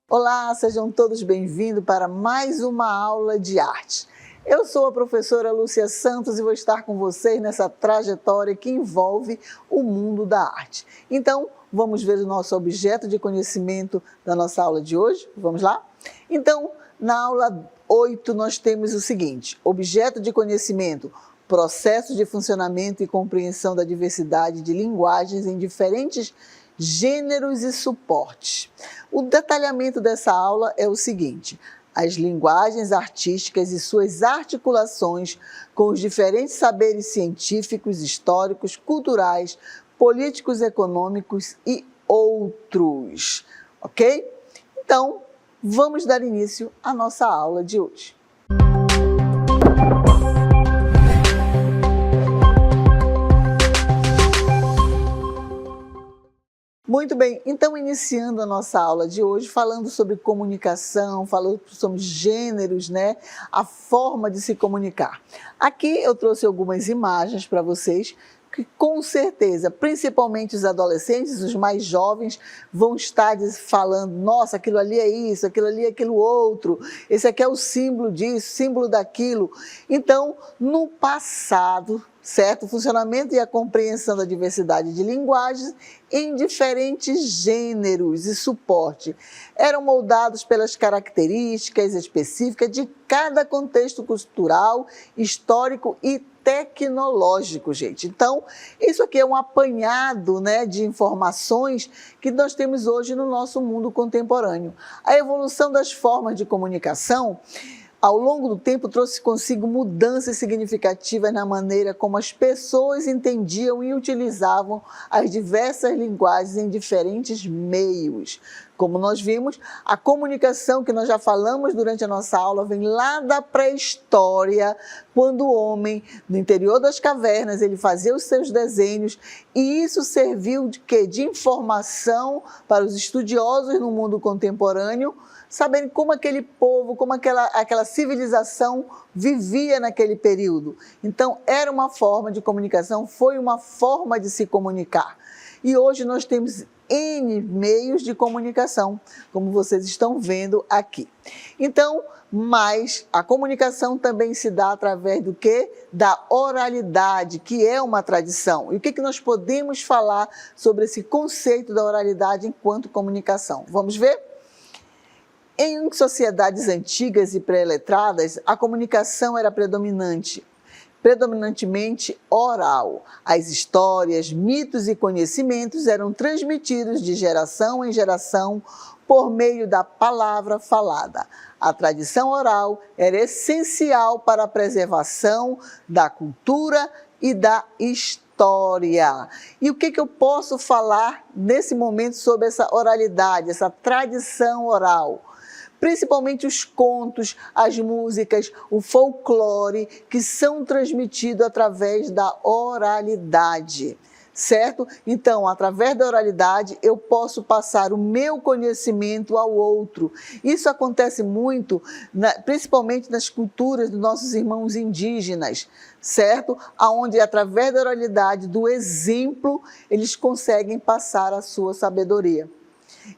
Olá, sejam todos bem-vindos para mais uma aula de arte. Eu sou a professora Lúcia Santos e vou estar com vocês nessa trajetória que envolve o mundo da arte. Então, vamos ver o nosso objeto de conhecimento da nossa aula de hoje? Vamos lá? Então, na aula 8 nós temos o seguinte: objeto de conhecimento, processo de funcionamento e compreensão da diversidade de linguagens em diferentes gêneros e suportes. O detalhamento dessa aula é o seguinte: as linguagens artísticas e suas articulações com os diferentes saberes científicos, históricos, culturais, políticos, econômicos e outros. Ok? Então, vamos dar início à nossa aula de hoje. Muito bem, então iniciando a nossa aula de hoje, falando sobre comunicação, falando sobre gêneros, né? A forma de se comunicar. Aqui eu trouxe algumas imagens para vocês que com certeza, principalmente os adolescentes, os mais jovens, vão estar falando: nossa, aquilo ali é isso, aquilo ali é aquilo outro, esse aqui é o símbolo disso, símbolo daquilo. Então, no passado, certo? O funcionamento e a compreensão da diversidade de linguagens em diferentes gêneros e suporte eram moldados pelas características específicas de cada contexto cultural, histórico e tecnológico, gente. Então, isso aqui é um apanhado, né, de informações que nós temos hoje no nosso mundo contemporâneo. A evolução das formas de comunicação ao longo do tempo trouxe consigo mudanças significativas na maneira como as pessoas entendiam e utilizavam as diversas linguagens em diferentes meios. Como nós vimos, a comunicação que nós já falamos durante a nossa aula vem lá da pré-história, quando o homem, no interior das cavernas, ele fazia os seus desenhos, e isso serviu de quê? De informação para os estudiosos no mundo contemporâneo, sabendo como aquele povo, como aquela civilização vivia naquele período. Então, era uma forma de comunicação, foi uma forma de se comunicar. E hoje nós temos N meios de comunicação, como vocês estão vendo aqui. Então, mas a comunicação também se dá através do quê? Da oralidade, que é uma tradição. E o que nós podemos falar sobre esse conceito da oralidade enquanto comunicação? Vamos ver? Em sociedades antigas e pré-letradas, a comunicação era predominantemente oral. As histórias, mitos e conhecimentos eram transmitidos de geração em geração por meio da palavra falada. A tradição oral era essencial para a preservação da cultura e da história. E o que eu posso falar nesse momento sobre essa oralidade, essa tradição oral? Principalmente os contos, as músicas, o folclore, que são transmitidos através da oralidade, certo? Então, através da oralidade, eu posso passar o meu conhecimento ao outro. Isso acontece muito, principalmente nas culturas dos nossos irmãos indígenas, certo? Onde, através da oralidade, do exemplo, eles conseguem passar a sua sabedoria.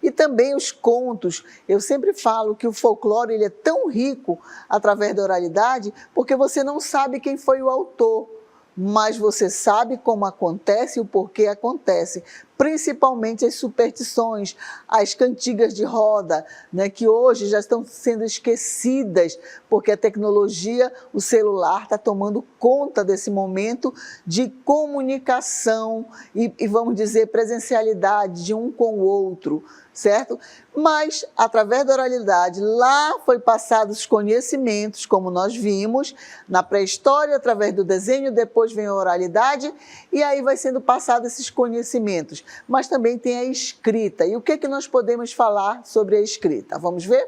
E também os contos. Eu sempre falo que o folclore ele é tão rico através da oralidade, porque você não sabe quem foi o autor, mas você sabe como acontece e o porquê acontece. Principalmente as superstições, as cantigas de roda, né, que hoje já estão sendo esquecidas, porque a tecnologia, o celular está tomando conta desse momento de comunicação e vamos dizer, presencialidade de um com o outro, certo? Mas, através da oralidade, lá foi passados os conhecimentos, como nós vimos, na pré-história, através do desenho, depois vem a oralidade, e aí vai sendo passados esses conhecimentos. Mas também tem a escrita. E o que nós podemos falar sobre a escrita? Vamos ver?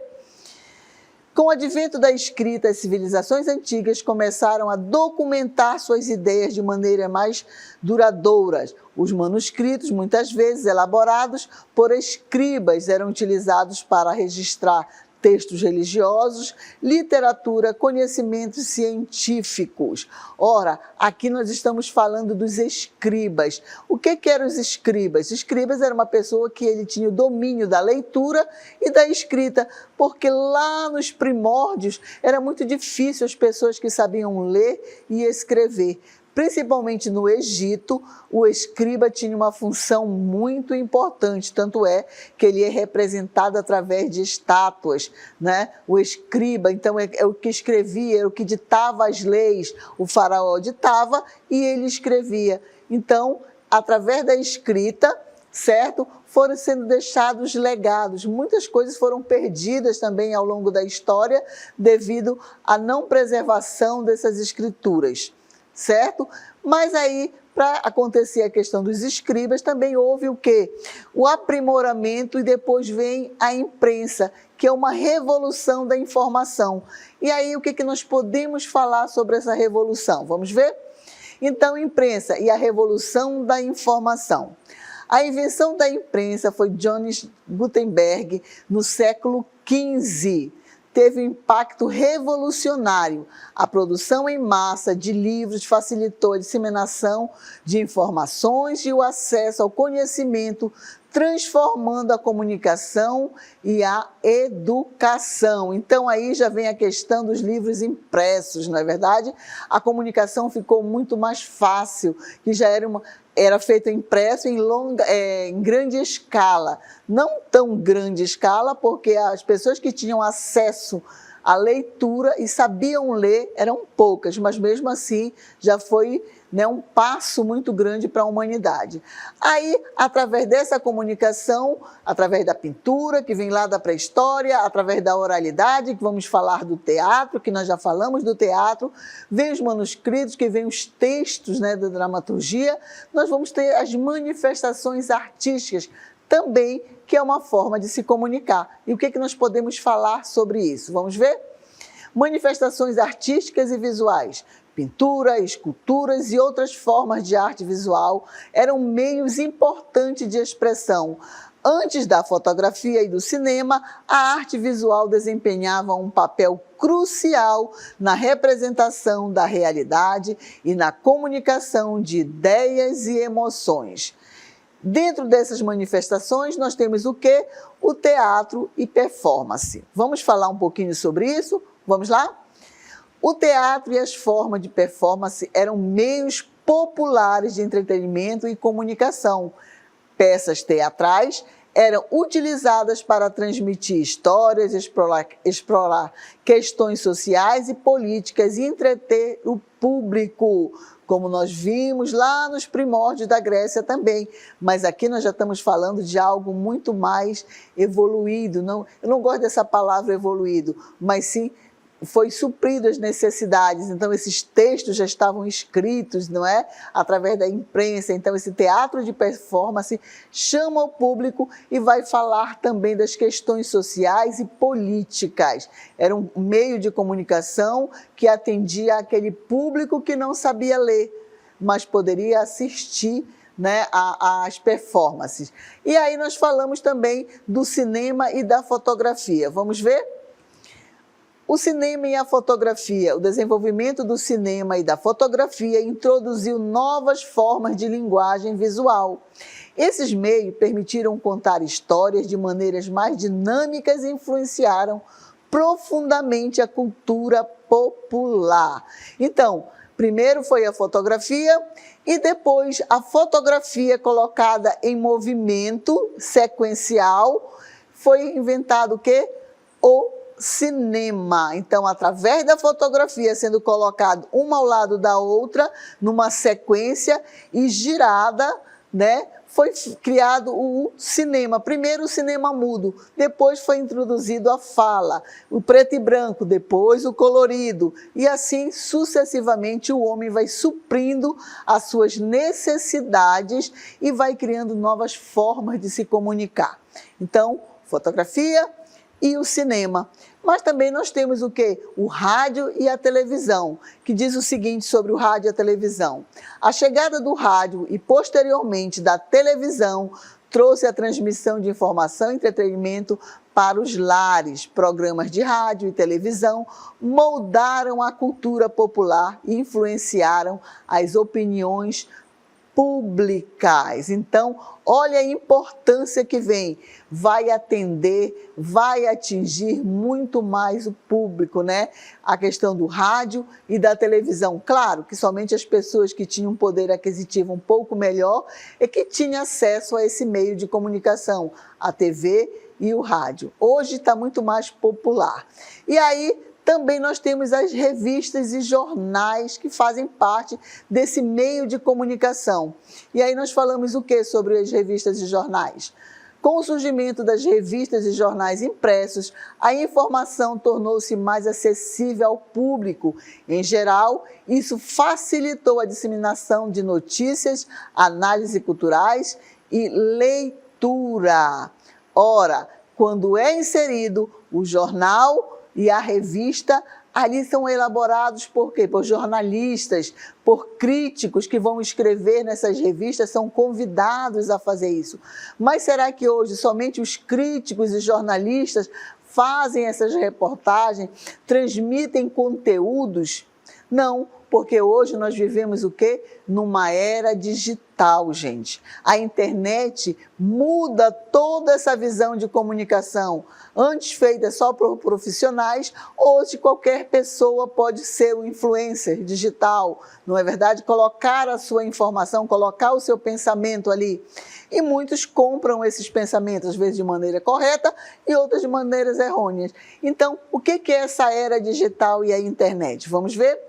Com o advento da escrita, as civilizações antigas começaram a documentar suas ideias de maneira mais duradoura. Os manuscritos, muitas vezes elaborados por escribas, eram utilizados para registrar textos religiosos, literatura, conhecimentos científicos. Ora, aqui nós estamos falando dos escribas. O que eram os escribas? Escribas era uma pessoa que ele tinha o domínio da leitura e da escrita, porque lá nos primórdios era muito difícil as pessoas que sabiam ler e escrever. Principalmente no Egito, o escriba tinha uma função muito importante, tanto é que ele é representado através de estátuas, né? O escriba, então, é o que escrevia, era o que ditava as leis, o faraó ditava e ele escrevia. Então, através da escrita, certo? Foram sendo deixados legados. Muitas coisas foram perdidas também ao longo da história devido à não preservação dessas escrituras. Certo? Mas aí, para acontecer a questão dos escribas, também houve o quê? O aprimoramento e depois vem a imprensa, que é uma revolução da informação. E aí, o que nós podemos falar sobre essa revolução? Vamos ver? Então, imprensa e a revolução da informação. A invenção da imprensa foi Johannes Gutenberg no século XV. Teve um impacto revolucionário. A produção em massa de livros facilitou a disseminação de informações e o acesso ao conhecimento, transformando a comunicação e a educação. Então, aí já vem a questão dos livros impressos, não é verdade? A comunicação ficou muito mais fácil, que já era feito impresso em grande escala. Não tão grande escala, porque as pessoas que tinham acesso à leitura e sabiam ler eram poucas, mas mesmo assim já foi, né, um passo muito grande para a humanidade. Aí, através dessa comunicação, através da pintura, que vem lá da pré-história, através da oralidade, que vamos falar do teatro, que nós já falamos do teatro, vem os manuscritos, que vem os textos, né, da dramaturgia, nós vamos ter as manifestações artísticas também, que é uma forma de se comunicar. E o que nós podemos falar sobre isso? Vamos ver? Manifestações artísticas e visuais. Pintura, esculturas e outras formas de arte visual eram meios importantes de expressão. Antes da fotografia e do cinema, a arte visual desempenhava um papel crucial na representação da realidade e na comunicação de ideias e emoções. Dentro dessas manifestações, nós temos o quê? O teatro e performance. Vamos falar um pouquinho sobre isso? Vamos lá? O teatro e as formas de performance eram meios populares de entretenimento e comunicação. Peças teatrais eram utilizadas para transmitir histórias, explorar questões sociais e políticas e entreter o público, como nós vimos lá nos primórdios da Grécia também. Mas aqui nós já estamos falando de algo muito mais evoluído. Eu não gosto dessa palavra evoluído, mas sim foi suprido as necessidades. Então esses textos já estavam escritos, não é? Através da imprensa. Então esse teatro de performance chama o público e vai falar também das questões sociais e políticas. Era um meio de comunicação que atendia aquele público que não sabia ler, mas poderia assistir, né, às performances. E aí nós falamos também do cinema e da fotografia. Vamos ver? O cinema e a fotografia, o desenvolvimento do cinema e da fotografia introduziu novas formas de linguagem visual. Esses meios permitiram contar histórias de maneiras mais dinâmicas e influenciaram profundamente a cultura popular. Então, primeiro foi a fotografia e depois a fotografia colocada em movimento sequencial. Foi inventado o quê? O cinema. Então, através da fotografia sendo colocado uma ao lado da outra, numa sequência e girada, né, foi criado o cinema. Primeiro o cinema mudo, depois foi introduzido a fala, o preto e branco, depois o colorido. E assim, sucessivamente, o homem vai suprindo as suas necessidades e vai criando novas formas de se comunicar. Então, fotografia e o cinema. Mas também nós temos o quê? O rádio e a televisão, que diz o seguinte sobre o rádio e a televisão. A chegada do rádio e posteriormente da televisão trouxe a transmissão de informação e entretenimento para os lares. Programas de rádio e televisão moldaram a cultura popular e influenciaram as opiniões públicas. Então, olha a importância que vem. Vai atender, vai atingir muito mais o público, né? A questão do rádio e da televisão. Claro que somente as pessoas que tinham um poder aquisitivo um pouco melhor é que tinham acesso a esse meio de comunicação, a TV e o rádio. Hoje está muito mais popular. E aí, também nós temos as revistas e jornais que fazem parte desse meio de comunicação. E aí nós falamos o que sobre as revistas e jornais? Com o surgimento das revistas e jornais impressos, a informação tornou-se mais acessível ao público. Em geral, isso facilitou a disseminação de notícias, análise culturais e leitura. Ora, quando é inserido o jornal e a revista, ali são elaborados por quê? Por jornalistas, por críticos que vão escrever nessas revistas, são convidados a fazer isso. Mas será que hoje somente os críticos e jornalistas fazem essas reportagens, transmitem conteúdos? Não, porque hoje nós vivemos o quê? Numa era digital, gente. A internet muda toda essa visão de comunicação. Antes feita só por profissionais, hoje qualquer pessoa pode ser um influencer digital, não é verdade? Colocar a sua informação, colocar o seu pensamento ali. E muitos compram esses pensamentos, às vezes de maneira correta e outras de maneiras errôneas. Então, o que é essa era digital e a internet? Vamos ver?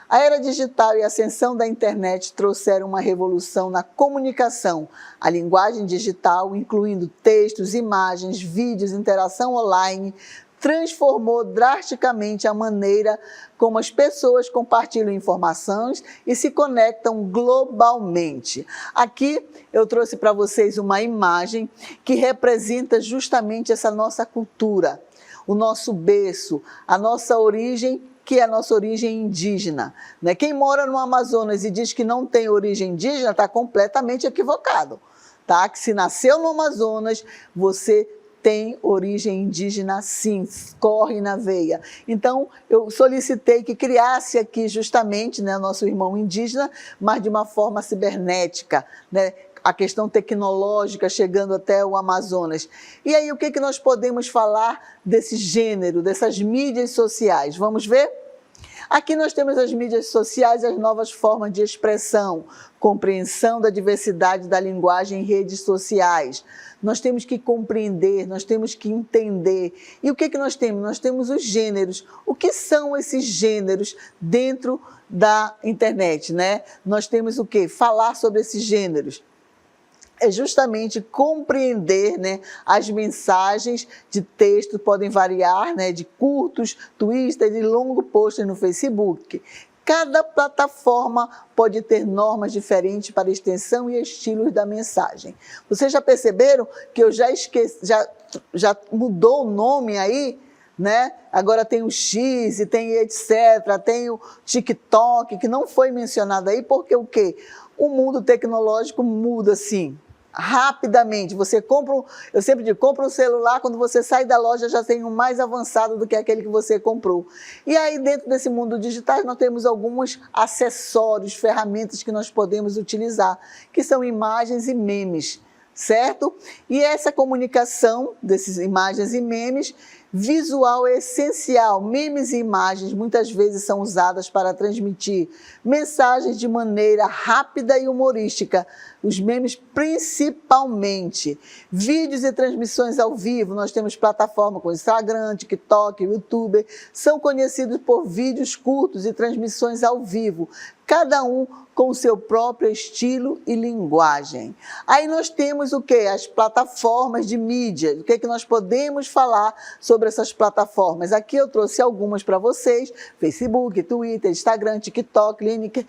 A era digital e a ascensão da internet trouxeram uma revolução na comunicação. A linguagem digital, incluindo textos, imagens, vídeos, interação online, transformou drasticamente a maneira como as pessoas compartilham informações e se conectam globalmente. Aqui eu trouxe para vocês uma imagem que representa justamente essa nossa cultura, o nosso berço, a nossa origem, que é a nossa origem indígena. Né? Quem mora no Amazonas e diz que não tem origem indígena está completamente equivocado. Tá? Que se nasceu no Amazonas, você tem origem indígena sim, corre na veia. Então, eu solicitei que criasse aqui justamente, né, nosso irmão indígena, mas de uma forma cibernética, né? A questão tecnológica chegando até o Amazonas. E aí, o que nós podemos falar desse gênero, dessas mídias sociais? Vamos ver? Aqui nós temos as mídias sociais e as novas formas de expressão, compreensão da diversidade da linguagem em redes sociais. Nós temos que compreender, nós temos que entender. E o que nós temos? Nós temos os gêneros. O que são esses gêneros dentro da internet, né? Nós temos o quê? Falar sobre esses gêneros. É justamente compreender, né, as mensagens de texto podem variar, né, de curtos, Twitter, de longo post no Facebook. Cada plataforma pode ter normas diferentes para a extensão e estilos da mensagem. Vocês já perceberam que eu já esqueci, já mudou o nome aí? Né? Agora tem o X e tem etc, tem o TikTok, que não foi mencionado aí, porque o quê? O mundo tecnológico muda assim, rapidamente. Você compra, eu sempre digo, compra um celular, quando você sai da loja já tem um mais avançado do que aquele que você comprou. E aí dentro desse mundo digital nós temos alguns acessórios, ferramentas que nós podemos utilizar, que são imagens e memes, certo? E essa comunicação dessas imagens e memes, visual é essencial. Memes e imagens muitas vezes são usadas para transmitir mensagens de maneira rápida e humorística. Os memes principalmente. Vídeos e transmissões ao vivo, nós temos plataformas como Instagram, TikTok, YouTube, são conhecidos por vídeos curtos e transmissões ao vivo, cada um com o seu próprio estilo e linguagem. Aí nós temos o quê? As plataformas de mídia. O que é que nós podemos falar sobre essas plataformas? Aqui eu trouxe algumas para vocês: Facebook, Twitter, Instagram, TikTok, LinkedIn,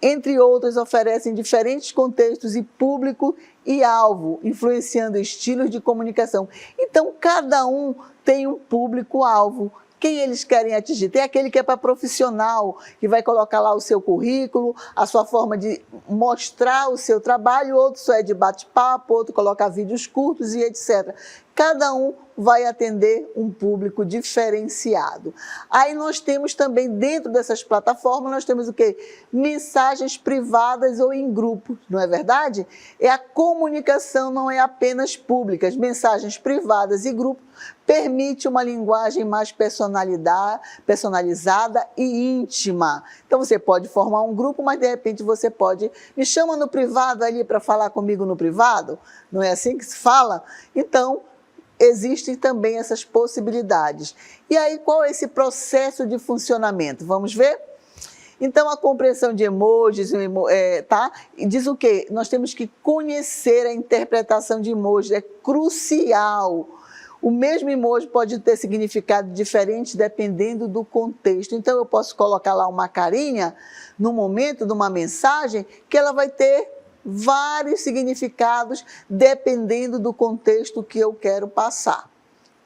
entre outras, oferecem diferentes contextos e público e alvo, influenciando estilos de comunicação. Então, cada um tem um público-alvo, Quem eles querem atingir? Tem aquele que é para profissional, que vai colocar lá o seu currículo, a sua forma de mostrar o seu trabalho, outro só é de bate-papo, outro coloca vídeos curtos e etc. Cada um vai atender um público diferenciado. Aí nós temos também, dentro dessas plataformas, nós temos o quê? Mensagens privadas ou em grupo, não é verdade? A comunicação não é apenas pública, as mensagens privadas e grupos permite uma linguagem mais personalizada e íntima. Então você pode formar um grupo, mas de repente você pode, me chama no privado ali para falar comigo no privado, não é assim que se fala? Então, existem também essas possibilidades. E aí, qual é esse processo de funcionamento? Vamos ver? Então, a compreensão de emojis, tá? E diz o quê? Nós temos que conhecer a interpretação de emojis, é crucial. O mesmo emoji pode ter significado diferente dependendo do contexto. Então, eu posso colocar lá uma carinha no momento de uma mensagem que ela vai ter vários significados dependendo do contexto que eu quero passar,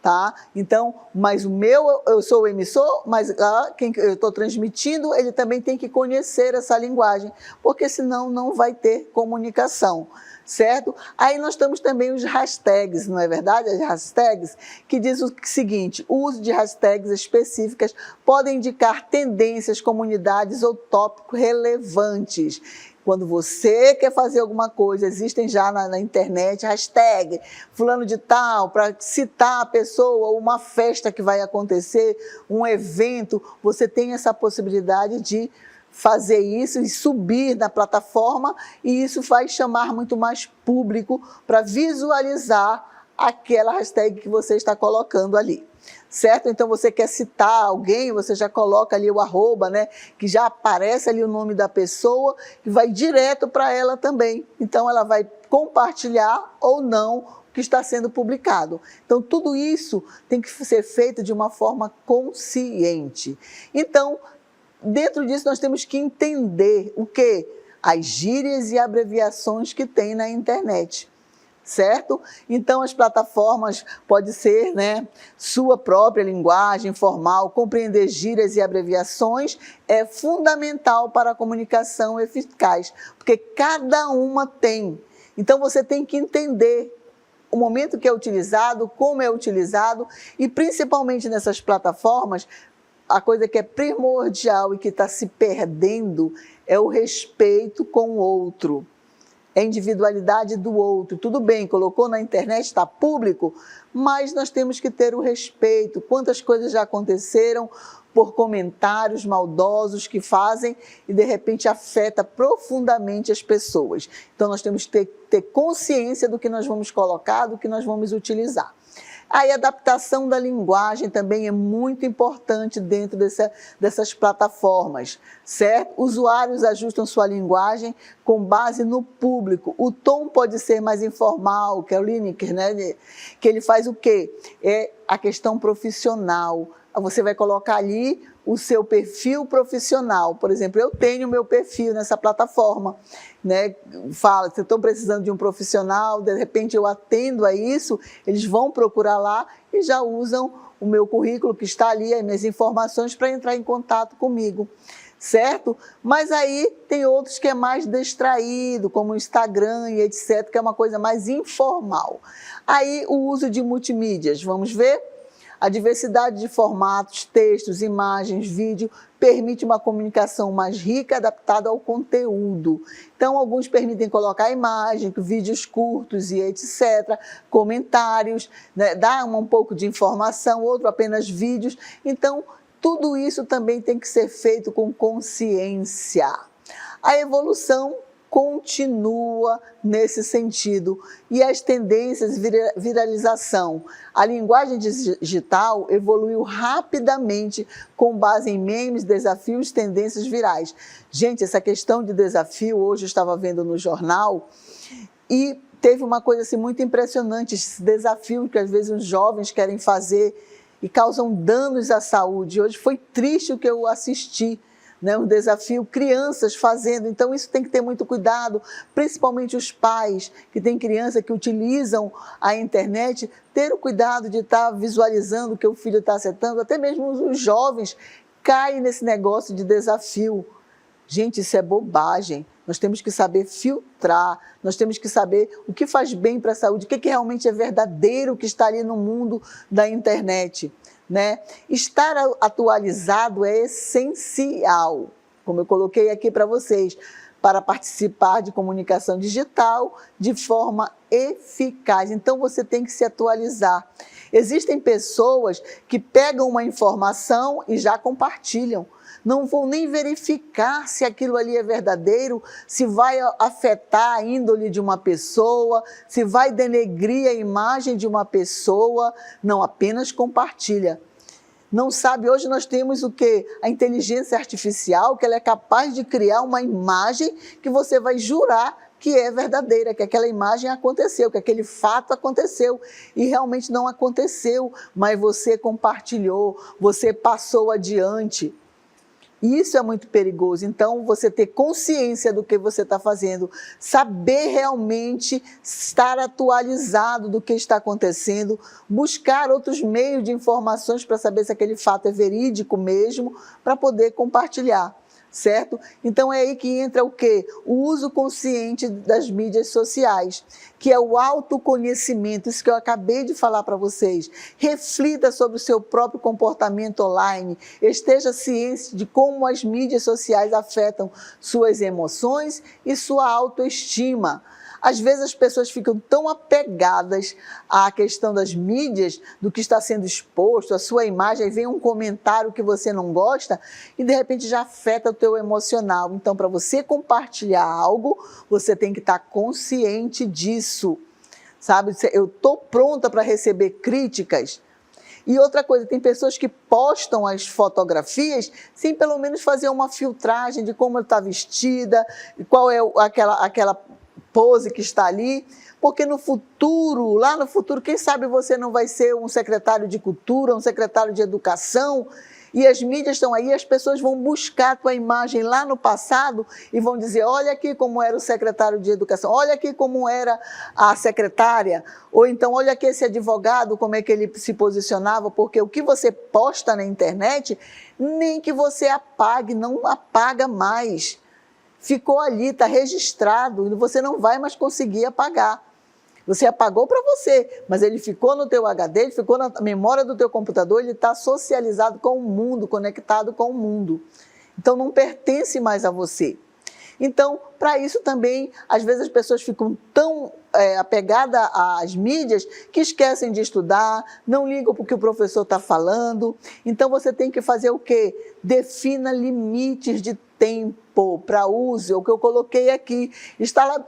tá? Então, mas o meu, eu sou o emissor, mas quem eu estou transmitindo, ele também tem que conhecer essa linguagem, porque senão não vai ter comunicação, certo? Aí nós temos também os hashtags, não é verdade? As hashtags, que diz o seguinte: o uso de hashtags específicas podem indicar tendências, comunidades ou tópicos relevantes. Quando você quer fazer alguma coisa, existem já na internet hashtag fulano de tal, para citar a pessoa, uma festa que vai acontecer, um evento, você tem essa possibilidade de fazer isso e subir na plataforma, e isso vai chamar muito mais público para visualizar aquela hashtag que você está colocando ali. Certo? Então você quer citar alguém, você já coloca ali o arroba, né? Que já aparece ali o nome da pessoa e vai direto para ela também. Então ela vai compartilhar ou não o que está sendo publicado. Então tudo isso tem que ser feito de uma forma consciente. Então, dentro disso nós temos que entender o quê? As gírias e abreviações que tem na internet. Certo? Então, as plataformas pode ser, né, sua própria linguagem formal, compreender gírias e abreviações é fundamental para a comunicação eficaz, porque cada uma tem. Então, você tem que entender o momento que é utilizado, como é utilizado, e principalmente nessas plataformas, a coisa que é primordial e que está se perdendo é o respeito com o outro. É a individualidade do outro. Tudo bem, colocou na internet, está público, mas nós temos que ter o respeito. Quantas coisas já aconteceram por comentários maldosos que fazem e de repente afeta profundamente as pessoas. Então nós temos que ter consciência do que nós vamos colocar, do que nós vamos utilizar. Aí a adaptação da linguagem também é muito importante dentro dessas plataformas, certo? Usuários ajustam sua linguagem com base no público. O tom pode ser mais informal, que é o Lineker, né? Que ele faz o quê? É a questão profissional. Você vai colocar ali o seu perfil profissional. Por exemplo, eu tenho meu perfil nessa plataforma, né? Fala, se estão precisando de um profissional, de repente eu atendo a isso, eles vão procurar lá e já usam o meu currículo que está ali, as minhas informações para entrar em contato comigo, certo? Mas aí tem outros que é mais distraído, como o Instagram e etc, que é uma coisa mais informal. Aí o uso de multimídias, vamos ver? A diversidade de formatos, textos, imagens, vídeo, permite uma comunicação mais rica, adaptada ao conteúdo. Então, alguns permitem colocar imagem, vídeos curtos e etc., comentários, né, dar um pouco de informação, outro apenas vídeos. Então, tudo isso também tem que ser feito com consciência. A evolução continua nesse sentido. E as tendências de viralização. A linguagem digital evoluiu rapidamente com base em memes, desafios, tendências virais. Gente, essa questão de desafio, hoje eu estava vendo no jornal, e teve uma coisa assim, muito impressionante, esse desafio que às vezes os jovens querem fazer e causam danos à saúde. Hoje foi triste o que eu assisti, né? Um desafio, crianças fazendo, então isso tem que ter muito cuidado, principalmente os pais que têm criança que utilizam a internet, ter o cuidado de estar visualizando o que o filho está acertando, até mesmo os jovens caem nesse negócio de desafio. Gente, isso é bobagem. Nós temos que saber filtrar, nós temos que saber o que faz bem para a saúde, o que realmente é verdadeiro que está ali no mundo da internet, né? Estar atualizado é essencial, como eu coloquei aqui para vocês, para participar de comunicação digital de forma eficaz. Então, você tem que se atualizar. Existem pessoas que pegam uma informação e já compartilham. Não vão nem verificar se aquilo ali é verdadeiro, se vai afetar a índole de uma pessoa, se vai denegrir a imagem de uma pessoa, não, apenas compartilha. Não sabe, hoje nós temos o quê? A inteligência artificial, que ela é capaz de criar uma imagem que você vai jurar que é verdadeira, que aquela imagem aconteceu, que aquele fato aconteceu e realmente não aconteceu, mas você compartilhou, você passou adiante. E isso é muito perigoso, então você ter consciência do que você está fazendo, saber realmente estar atualizado do que está acontecendo, buscar outros meios de informações para saber se aquele fato é verídico mesmo, para poder compartilhar, certo? Então é aí que entra o quê? O uso consciente das mídias sociais, que é o autoconhecimento, isso que eu acabei de falar para vocês. Reflita sobre o seu próprio comportamento online, esteja ciente de como as mídias sociais afetam suas emoções e sua autoestima. Às vezes as pessoas ficam tão apegadas à questão das mídias, do que está sendo exposto, a sua imagem, aí vem um comentário que você não gosta e de repente já afeta o teu emocional. Então, para você compartilhar algo, você tem que estar consciente disso, sabe? Eu estou pronta para receber críticas. E outra coisa, tem pessoas que postam as fotografias sem pelo menos fazer uma filtragem de como ela está vestida, qual é aquela pose que está ali, porque no futuro, lá no futuro, quem sabe você não vai ser um secretário de cultura, um secretário de educação, e as mídias estão aí, as pessoas vão buscar a tua imagem lá no passado e vão dizer, olha aqui como era o secretário de educação, olha aqui como era a secretária, ou então olha aqui esse advogado, como é que ele se posicionava, porque o que você posta na internet, nem que você apague, não apaga mais. Ficou ali, está registrado, e você não vai mais conseguir apagar. Você apagou para você, mas ele ficou no teu HD, ele ficou na memória do teu computador, ele está socializado com o mundo, conectado com o mundo. Então não pertence mais a você. Então, para isso também, às vezes as pessoas ficam tão apegadas às mídias que esquecem de estudar, não ligam para o que o professor está falando. Então você tem que fazer o quê? Defina limites de tempo para uso, é o que eu coloquei aqui.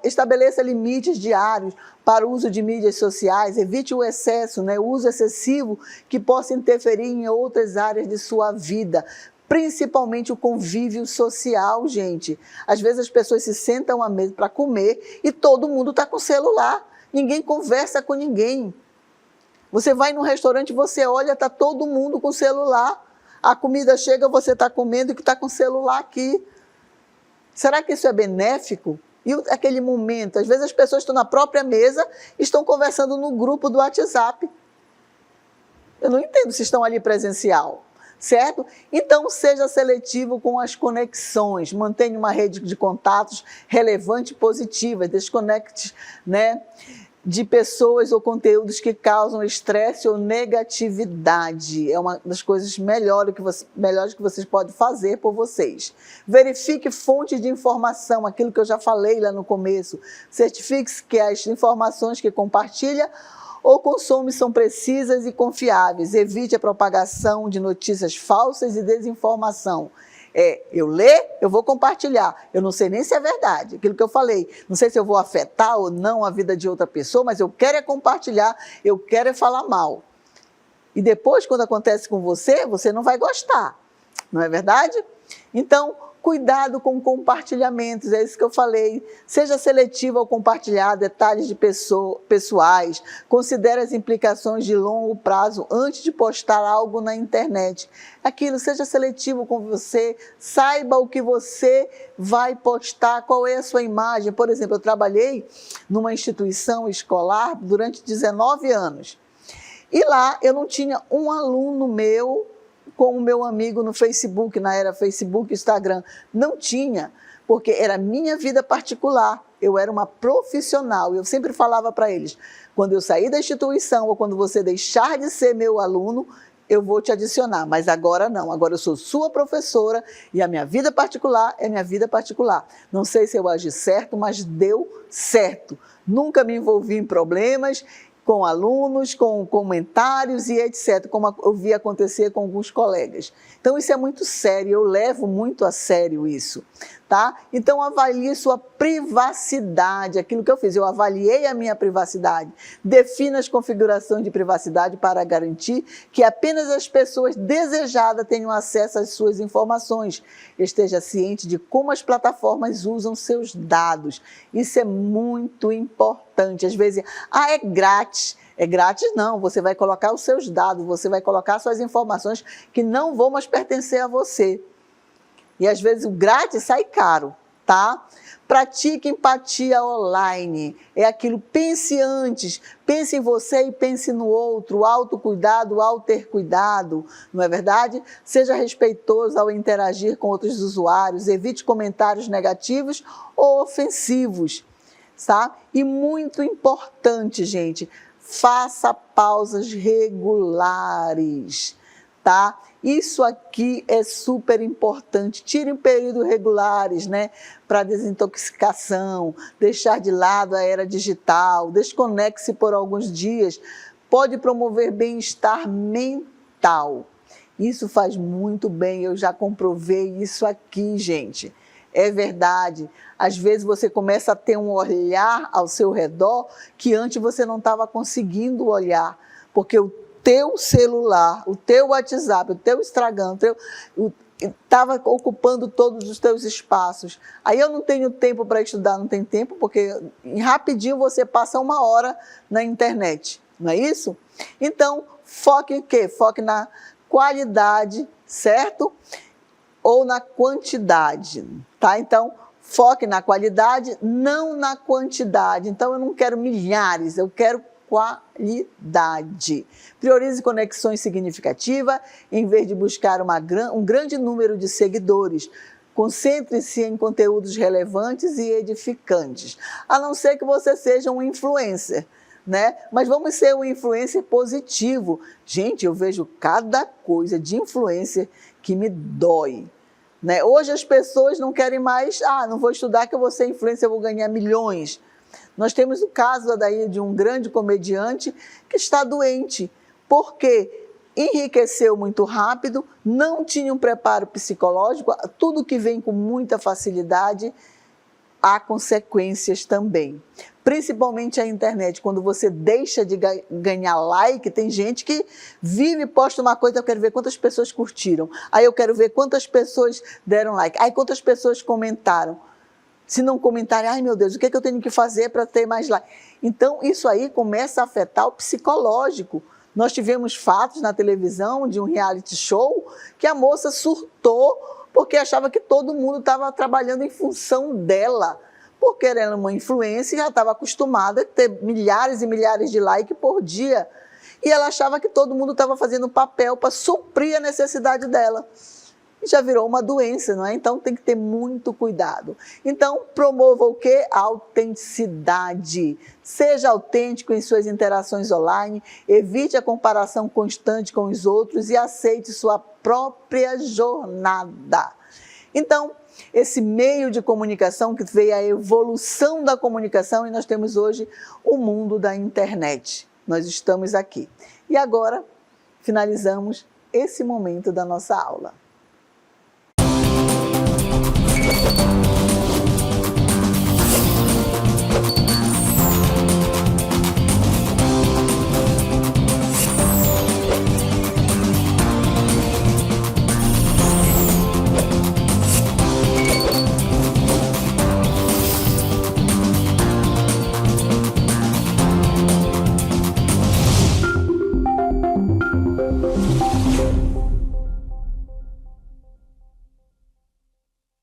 Estabeleça limites diários para o uso de mídias sociais, evite o excesso, né? O uso excessivo que possa interferir em outras áreas de sua vida. Principalmente o convívio social, gente. Às vezes as pessoas se sentam à mesa para comer e todo mundo está com celular. Ninguém conversa com ninguém. Você vai num restaurante, você olha, está todo mundo com celular. A comida chega, você está comendo e está com celular aqui. Será que isso é benéfico? E aquele momento, às vezes as pessoas estão na própria mesa, estão conversando no grupo do WhatsApp. Eu não entendo se estão ali presencial. Certo? Então, seja seletivo com as conexões, mantenha uma rede de contatos relevante e positiva, desconecte, né, de pessoas ou conteúdos que causam estresse ou negatividade. É uma das coisas melhores que vocês podem fazer por vocês. Verifique fontes de informação, aquilo que eu já falei lá no começo. Certifique-se que as informações que compartilha ou consome são precisas e confiáveis. Evite a propagação de notícias falsas e desinformação. Eu ler, eu vou compartilhar. Eu não sei nem se é verdade, aquilo que eu falei. Não sei se eu vou afetar ou não a vida de outra pessoa, mas eu quero é compartilhar, eu quero é falar mal. E depois, quando acontece com você, você não vai gostar. Não é verdade? Então, Cuidado com compartilhamentos, é isso que eu falei. Seja seletivo ao compartilhar detalhes de pessoais, considere as implicações de longo prazo antes de postar algo na internet. Aquilo, seja seletivo com você, saiba o que você vai postar, qual é a sua imagem. Por exemplo, eu trabalhei numa instituição escolar durante 19 anos. E lá eu não tinha um aluno meu com o meu amigo no Facebook, na era Facebook, Instagram. Não tinha, porque era minha vida particular. Eu era uma profissional. Eu sempre falava para eles, quando eu sair da instituição ou quando você deixar de ser meu aluno, eu vou te adicionar, mas agora não. Agora eu sou sua professora e a minha vida particular é minha vida particular. Não sei se eu agi certo, mas deu certo. Nunca me envolvi em problemas com alunos, com comentários e etc., como eu vi acontecer com alguns colegas. Então isso é muito sério, eu levo muito a sério isso, tá? Então avalie sua privacidade, aquilo que eu fiz, eu avaliei a minha privacidade, defina as configurações de privacidade para garantir que apenas as pessoas desejadas tenham acesso às suas informações, esteja ciente de como as plataformas usam seus dados, isso é muito importante. Às vezes, é grátis. É grátis não, você vai colocar os seus dados, você vai colocar suas informações que não vão mais pertencer a você. E às vezes o grátis sai caro, tá? Pratique empatia online, é aquilo, pense antes, pense em você e pense no outro, autocuidado ao ter cuidado, não é verdade? Seja respeitoso ao interagir com outros usuários, evite comentários negativos ou ofensivos, tá? E muito importante, gente, faça pausas regulares, tá? Isso aqui é super importante. Tire períodos regulares, né? Para desintoxicação, deixar de lado a era digital, desconecte-se por alguns dias. Pode promover bem-estar mental. Isso faz muito bem, eu já comprovei isso aqui, gente. É verdade. Às vezes você começa a ter um olhar ao seu redor que antes você não estava conseguindo olhar, porque o teu celular, o teu WhatsApp, o teu Instagram, estava ocupando todos os teus espaços. Aí eu não tenho tempo para estudar, não tem tempo, porque rapidinho você passa 1 hora na internet, não é isso? Então, foque em quê? Foque na qualidade, certo? Ou na quantidade, tá? Então, foque na qualidade, não na quantidade. Então, eu não quero milhares, eu quero qualidade. Priorize conexões significativas, em vez de buscar um grande número de seguidores. Concentre-se em conteúdos relevantes e edificantes, a não ser que você seja um influencer, né? Mas vamos ser um influencer positivo. Gente, eu vejo cada coisa de influencer que me dói, né? Hoje as pessoas não querem mais, não vou estudar que eu vou ser influencer, eu vou ganhar milhões. Nós temos o caso daí de um grande comediante que está doente, porque enriqueceu muito rápido, não tinha um preparo psicológico, tudo que vem com muita facilidade, há consequências também. Principalmente a internet, quando você deixa de ganhar like, tem gente que vive, posta uma coisa, eu quero ver quantas pessoas curtiram, aí eu quero ver quantas pessoas deram like, aí quantas pessoas comentaram. Se não comentarem, ai meu Deus, o que é que eu tenho que fazer para ter mais like? Então isso aí começa a afetar o psicológico. Nós tivemos fatos na televisão de um reality show que a moça surtou porque achava que todo mundo estava trabalhando em função dela. Porque ela era uma influencer e já estava acostumada a ter milhares e milhares de likes por dia. E ela achava que todo mundo estava fazendo papel para suprir a necessidade dela. E já virou uma doença, não é? Então tem que ter muito cuidado. Então promova o quê? A autenticidade. Seja autêntico em suas interações online, evite a comparação constante com os outros e aceite sua própria jornada. Então, esse meio de comunicação que veio a evolução da comunicação e nós temos hoje o mundo da internet. Nós estamos aqui. E agora finalizamos esse momento da nossa aula.